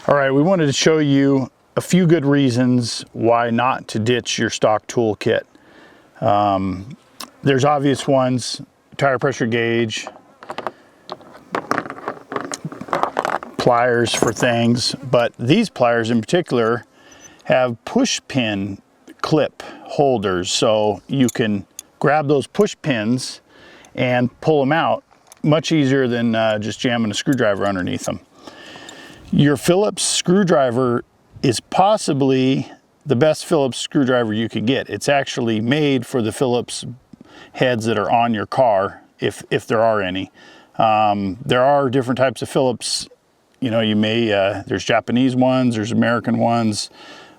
All right, we wanted to show you a few good reasons why not to ditch your stock tool kit. There's obvious ones: tire pressure gauge, pliers for things, but these pliers in particular have push pin clip holders, so you can grab those push pins and pull them out much easier than just jamming a screwdriver underneath them. Your Phillips screwdriver is possibly the best Phillips screwdriver you could get. It's actually made for the Phillips heads that are on your car, if there are any. There are different types of Phillips. You know, there's Japanese ones, there's American ones.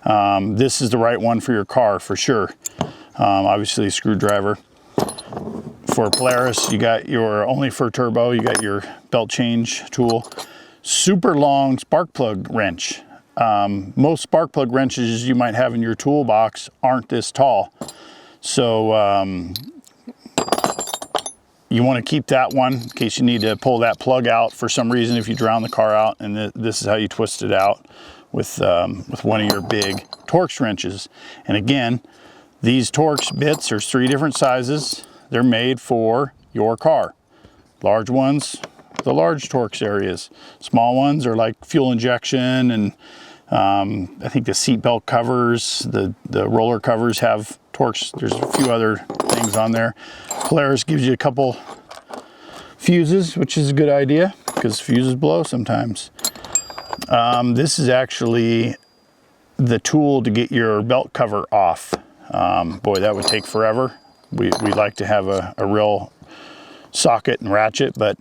This is the right one for your car for sure. Obviously a screwdriver. For Polaris, you got only for turbo, you got your belt change tool. Super long spark plug wrench. Most spark plug wrenches you might have in your toolbox aren't this tall. So you want to keep that one in case you need to pull that plug out for some reason if you drown the car out, and this is how you twist it out with one of your big Torx wrenches. And again, these Torx bits are 3 different sizes. They're made for your car. Large ones, the large Torx areas. Small ones are like fuel injection, and I think the seat belt covers, the roller covers have Torx. There's a few other things on there. Polaris gives you a couple fuses, which is a good idea because fuses blow sometimes. This is actually the tool to get your belt cover off. Boy, that would take forever. We like to have a real socket and ratchet, but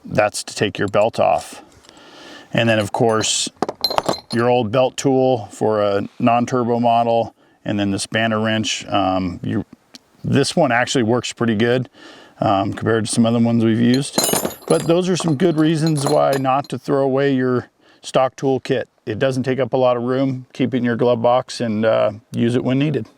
that's to take your belt off. And then of course your old belt tool for a non-turbo model, and then the spanner wrench. This one actually works pretty good compared to some other ones we've used. But those are some good reasons why not to throw away your stock tool kit. It doesn't take up a lot of room. Keep it in your glove box and use it when needed.